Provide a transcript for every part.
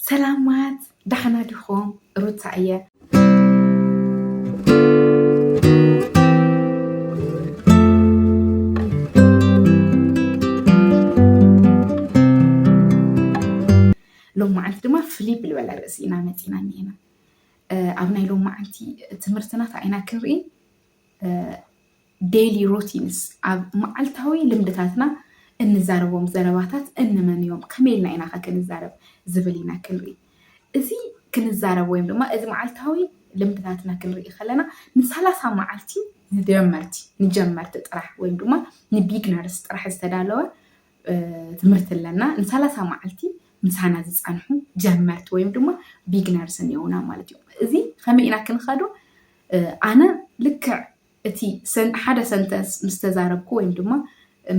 ሰላማት ዳሕና ዲኹም ሩታ እየ ሎም መዓልቲ ድማ ፍሊፕ ዝበለ ርእሲ ኢና መፂና እኒአና ኣብ ናይ ሎም መዓልቲ ትምህርትና ታይና ክንርኢ ዴይሊ ሩቲንስ ኣብ መዓልታዊ ልምድታትና እንዛረቦም ዘረባታት እንመን እዮም ከመይ ኢልና ኢና ኸ ክንዛረብ ዝብል ኢና ክንርኢ እዚ ክንዛረብ ወይም ድማ እዚ መዓልታዊ ልምድታትና ክንርኢ ከለና ን30 መዓልቲ ንጀመርቲ ጥራሕ ወይም ድማ ንቢግነርስ ጥራሕ ዝተዳለወ ትምህርቲ ኣለና ን30 መዓልቲ ምሳና ዝፀንሑ ጀመርቲ ወይም ድማ ቢግነርስ እኒአውና ማለት እዩ እዚ ከመይ ኢና ክንኸዶ ኣነ ልክዕ እቲ ሓደ ሰንተንስ ምስ ተዛረብኩ ወይም ድማ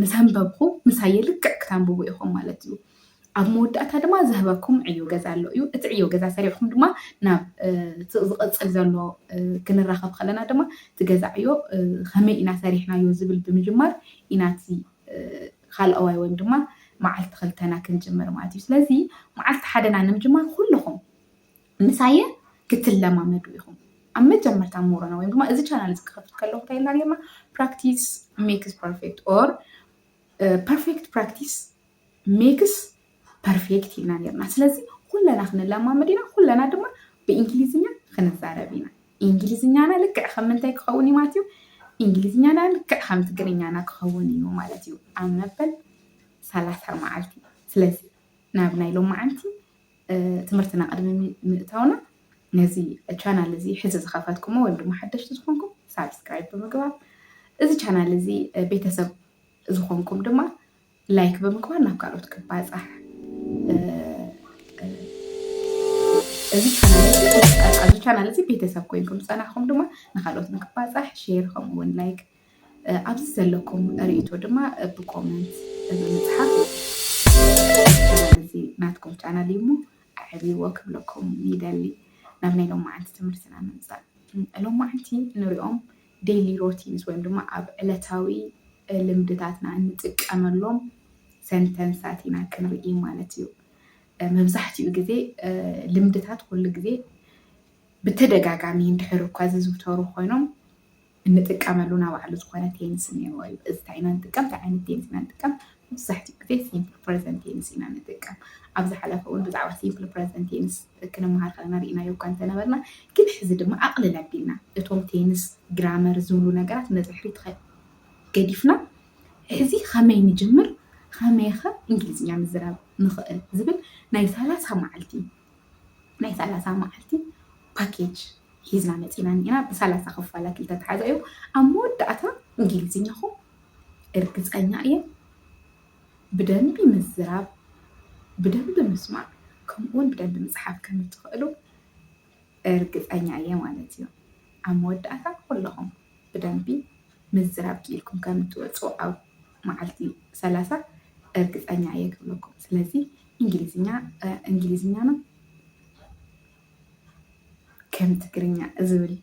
ምስ ኣንበብኩ ምሳየ ልክዕ ክተንብቡ ኢኹም ማለት እዩ ኣብ መወዳእታ ድማ ዝህበኩም ዕዮ ገዛ ኣሎ እዩ እቲ ዕዮ ገዛ ሰሪዕኩም ድማ ናብ ዝቕፅል ዘሎ ክንራኸብ ከለና ድማ ትገዛ ዕዮ ከመይ ኢና ሰሪሕናዮ ዝብል ብምጅማር ኢናቲ ካልኣዋይ ወይም ድማ መዓልቲ ክልተና ክንጅምር ማለት እዩ ስለዚ መዓልቲ ሓደና ንምጅማር ኩልኹም ምሳየ ክትለማመዱ ኢኹም ኣብ መጀመርታ ምሁሮና ወይም ድማ እዚ ቻናል እዚ ክኸፍት ከለኹ እንታይ ኢልና ነርና ፕራክቲስ ሜክስ ፐርፌክት ኦር ፐርፌክት ፕራክቲስ ሜክስ ፐርፌክት ኢልና ነርና ስለዚ ኩለና ክንለማመድ ኢና ኩለና ድማ ብእንግሊዝኛ ክንዛረብ ኢና እንግሊዝኛና ልክዕ ከም ምንታይ ክኸውን እዩ ማለት እዩ እንግሊዝኛና ልክዕ ከም ትግርኛና ክኸውን እዩ ማለት እዩ ኣብ መበል 30 መዓልቲ ስለዚ ናብ ናይ ሎም መዓልቲ ትምህርትና ቅድሚ ምእታውና ነዚ ቻናል እዚ ሕዚ ዝኸፈትኩሞ ወይም ድማ ሓደሽቲ ዝኾንኩም ሳብስክራይብ ብምግባር እዚ ቻናል እዚ ቤተሰብ ዝኾንኩም ድማ ላይክ ብምግባር ናብ ካልኦት ክባፃሕ እዚ ቻናል እዚ ቤተሰብ ኮይንኩም ፀናሕኩም ድማ ንካልኦት ንክባፃሕ ሼር ከምኡውን ላይክ ኣብዚ ዘለኩም ርእቶ ድማ ብኮመንት ብምፅሓፍ እዚ ናትኩም ቻናል እዩ እሞ ኣዕብይዎ ክብለኩም ይደሊ ናብ ናይ ሎም መዓልቲ ትምህርትና ንምፃእ ሎም መዓልቲ ንሪኦም ዴይሊ ሩቲንስ ወይም ድማ ኣብ ዕለታዊ ልምድታትና እንጥቀመሎም ሰንተንሳት ኢና ክንርኢ ማለት እዩ መብዛሕትኡ ግዜ ልምድታት ኩሉ ግዜ ብተደጋጋሚ እንድሕር እኳ ዝዝውተሩ ኮይኖም እንጥቀመሉ ናብ ባዕሉ ዝኾነ ቴንስ እኒአዎ እዩ እዚ እንታይ ኢና ንጥቀም እንታይ ዓይነት ቴንስ ኢና ንጥቀም መብዛሕትኡ ግዜ ሲምፕል ፕሬዘንት ቴንስ ኢና ንጥቀም ኣብ ዝሓለፈ እውን ብዛዕባ ሲምፕል ፕሬዘንት ቴንስ ክንመሃር ከለና ርኢናዮ እኳ እንተነበርና ግን ሕዚ ድማ ኣቕልል ኣቢልና እቶም ቴንስ ግራመር ዝብሉ ነገራት ነድሕሪት ገዲፍና ሕዚ ከመይ ንጅምር ከመይ ኸ እንግሊዝኛ ምዝራብ ንኽእል ዝብል ናይ 30 መዓልቲ ፓኬጅ ሒዝና መፂና እኒአና ብ30 ክፋላት ዝተተሓዘ እዩ ኣብ መወዳእታ እንግሊዝኛኹም እርግፀኛ እየ ብደንቢ ምዝራብ ብደንቢ ምስማዕ ከምኡውን ብደንቢ ምፅሓፍ ከም እትኽእሉ እርግፀኛ እየ ማለት እዩ ኣብ መወዳእታ ኩለኹም ብደንቢ ምዝራብ ክኢልኩም ከም እትወፁ ኣብ መዓልቲ 30 እርግፀኛ እየ ክብለኩም ስለዚ እንግሊዝኛና ከም ትግርኛ ዝብል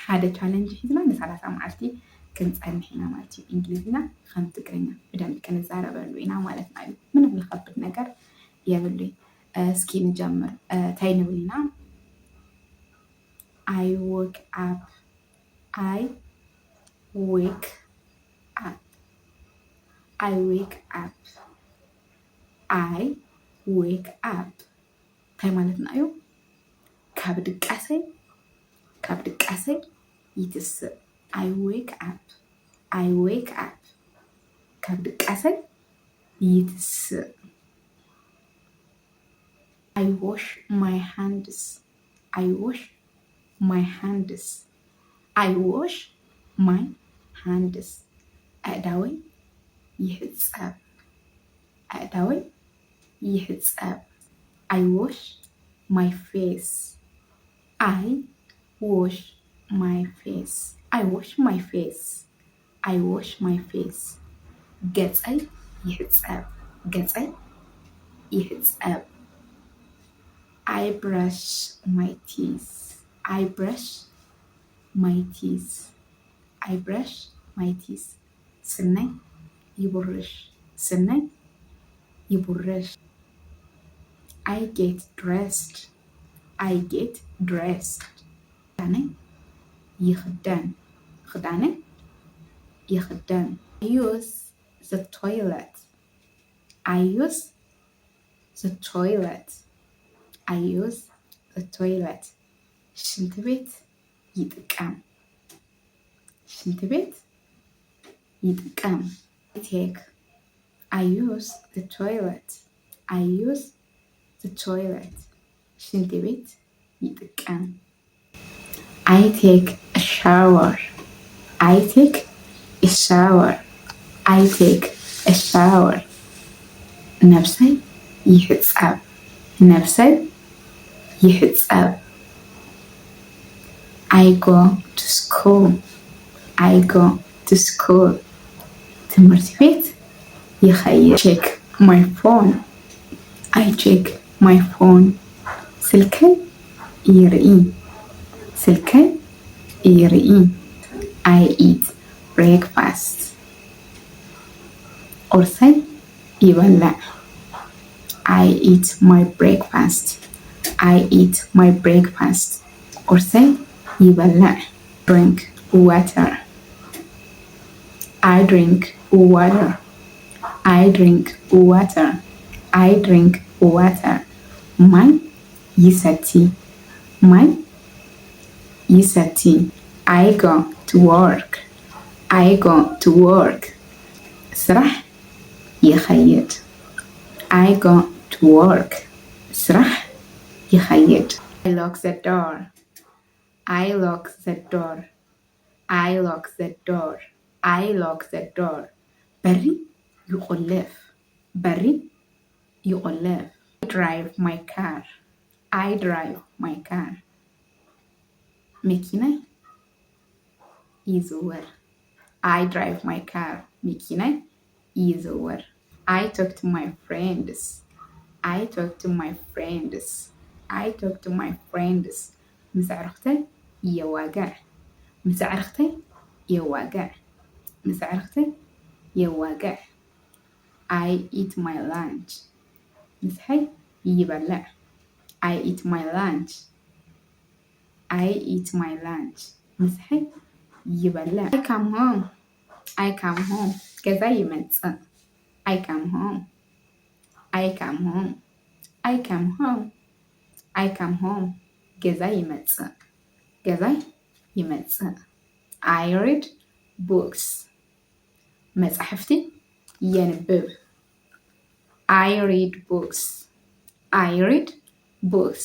ሓደ ቻለንጅ ሒዝና ን30 መዓልቲ ክንፀንሕ ኢና ማለት እዩ እንግሊዝኛ ከም ትግርኛ ብደንቢ ክንዛረበሉ ኢና ማለትና እዩ ምንም ዝከብድ ነገር የብሉይ እስኪ ንጀምር እንታይ ንብል ኢና I woke up I wake up I wake up እንታይ ማለትና እዩ ካብ ድቃሰይ ይትስእ I wake up ካብ ድቃሰይ ይትስእ I wash my hands ኣእዳወይ ይሕፀብ I wash my face ገፀይ ይሕፀብ I brush my teeth ስናይ ይቡርሽ I get dressed. I get dressed. ክዳነይ ይኽደን ክዳነይ ይኽደን I use the toilet. I use the toilet. I use the toilet. ሽንት ቤት ይጥቀም ሽንት ቤት ይጥቀም I take. I use the toilet. I use the toilet. ሽንት ቤት ይጥቀም I take a shower. I take a shower. I take a shower. ነፍሰይ ይሕፀብ ነፍሰይ ይሕፀብ I go to school. I go to school. ትምህርት ቤት ይኸይድ check my phone. I check my phone. ስልከይ ይርኢ ስልከይ ይርኢ I eat breakfast. ቁርሰይ ይበልዕ I eat my breakfast. I eat my breakfast. ቁርሰይ ይበልዕ drink water. I drink water. I drink water. I drink water. ማይ ይሰቲ ማይ ይሰቲ I go to work. I go to work. ስራሕ ይኸይድ I go to work. ስራሕ ይኸይድ I lock the door. I lock the door. I lock the door. I lock the door. በሪ ይቆልፍ በሪ ይቆልፍ I drive my car. I drive my car. መኪናይ ይዝውር I drive my car. መኪናይ ይዝውር I talk to my friends. I talk to my friends. I talk to my friends. ምስ ኣዕርኽተይ የዋግዕ ምስ ኣዕርኽተይ የዋግዕ ምስ ኣዕርኽተይ የዋግዕ I eat my lunch. ምስሐይ ይበልዕ I eat my lunch. I eat my lunch. ምስሐይ ይበልዕ I come home. I come home. ገዛ ይመጽእ I come home. I come home. I come home. I come home. ገዛ ይመጽእ ገዛ ይመጽእ I read books. መጽሕፍቲ የንብብ I read books. I read books.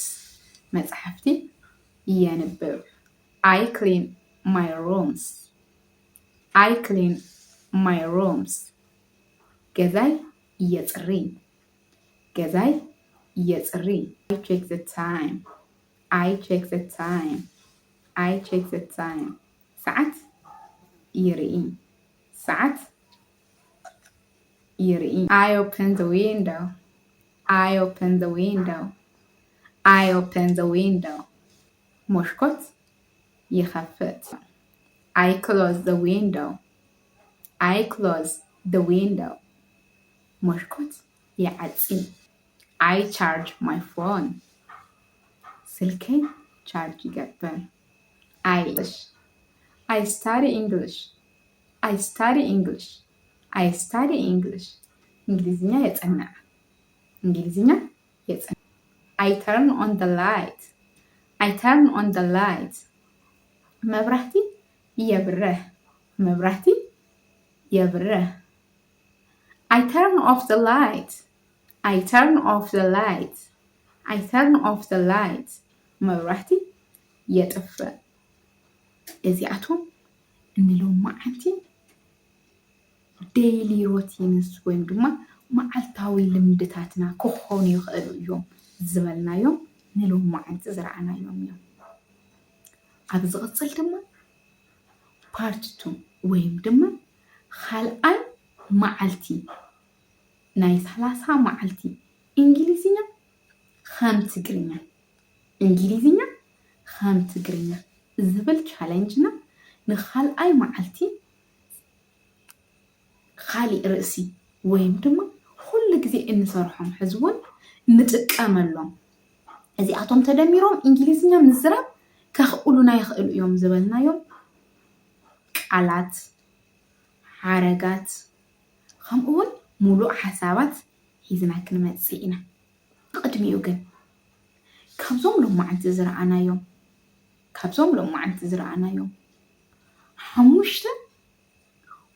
መጽሕፍቲ የንብብ I clean my rooms. I clean my rooms. ገዛይ የጽሪ ገዛይ የጽሪ I check the time. I check the time. I check the time. ሰዓት ይርኢ ሰዓት ይርኢ I open the window. I open the window. I open the window. መስኮት ይኸፍት I close the window. I close the window. መስኮት ይዓጽ I charge my phone. ስልከይ ቻርጅ ይገብር I study English. I study English. I study English. እንግሊዝኛ የጸና እንግሊዝኛ የጸና I turn on the light. I turn on the light. መብራህቲ የብርህ መብራህቲ የብርህ I turn off the light. I turn off the light. I turn off the light. መብራህቲ የጥፍእ እዚኣቶም እንሎም መዓልቲ ዴይሊ ሮቲንስ ወይም ድማ መዓልታዊ ልምድታትና ክኾኑ ይኽእሉ እዮም ዝበልናዮም ንሎም መዓልቲ ዝረኣናዮም እዮም ኣብ ዝቕፅል ድማ ፓርት 2 ወይም ድማ ካልኣይ መዓልቲ ናይ 30 መዓልቲ እንግሊዝኛ ከም ትግርኛ እንግሊዝኛ ከም ትግርኛ ዝብል ቻሌንጅና ንኻልኣይ መዓልቲ ካሊእ ርእሲ ወይም ድማ ኩሉ ግዜ እንሰርሖም ሕዝውን ንጥቀመሎም እዚኣቶም ተደሚሮም እንግሊዝኛ ምዝራብ ከኽእሉና ይኽእሉ እዮም ዝበልናዮም ቃላት ሓረጋት ከምኡውን ሙሉእ ሓሳባት ሒዝና ክንመጽእ ኢና ቅድሚኡ ግን ካብዞም ሎማዓንቲ ዝረኣናዮም ሓሙሽተ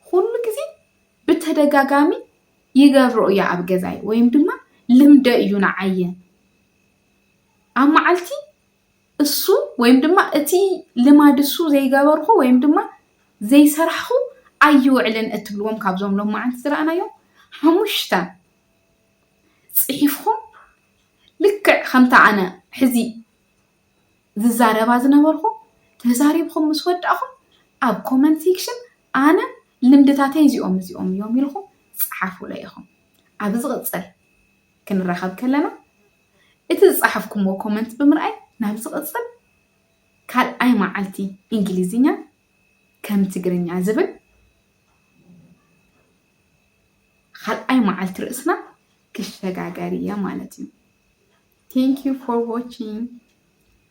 ኩሉ ግዜ ብተደጋጋሚ ይገብሮ እያ ኣብ ገዛይ ወይም ድማ ልምደ እዩ ንዓየ ኣብ መዓልቲ እሱ ወይም ድማ እቲ ልማድ እሱ ዘይገበርኩ ወይም ድማ ዘይሰራሕኩ ኣይውዕልን እትብልዎም ካብዞም ሎማዓንቲ ዝረኣናዮም ሓሙሽተ ጽሒፍኩም ልክዕ ከምታ ኣነ ሕዚ ዝዛረባ ዝነበርኩ ተዛሪብኩም ምስ ወዳእኩም ኣብ ኮመንት ሴክሽን ኣነ ልምድታተይ እዚኦም እዮም ኢልኩም ጻሓፉለይ ኢኹም ኣብ ዝቕጽል ክንራኸብ ከለና እቲ ዝጻሓፍኩምዎ ኮመንት ብምርኣይ ናብ ዝቕጽል ካልኣይ መዓልቲ እንግሊዝኛ ከም ትግርኛ ዝብል ካልኣይ መዓልቲ ርእስና ክሸጋገር እያ ማለት እዩ Thank you for watching.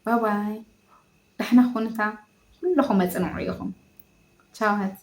Bye bye. دحنا خونتا كلكم أتصنعوا ياهم. Ciao.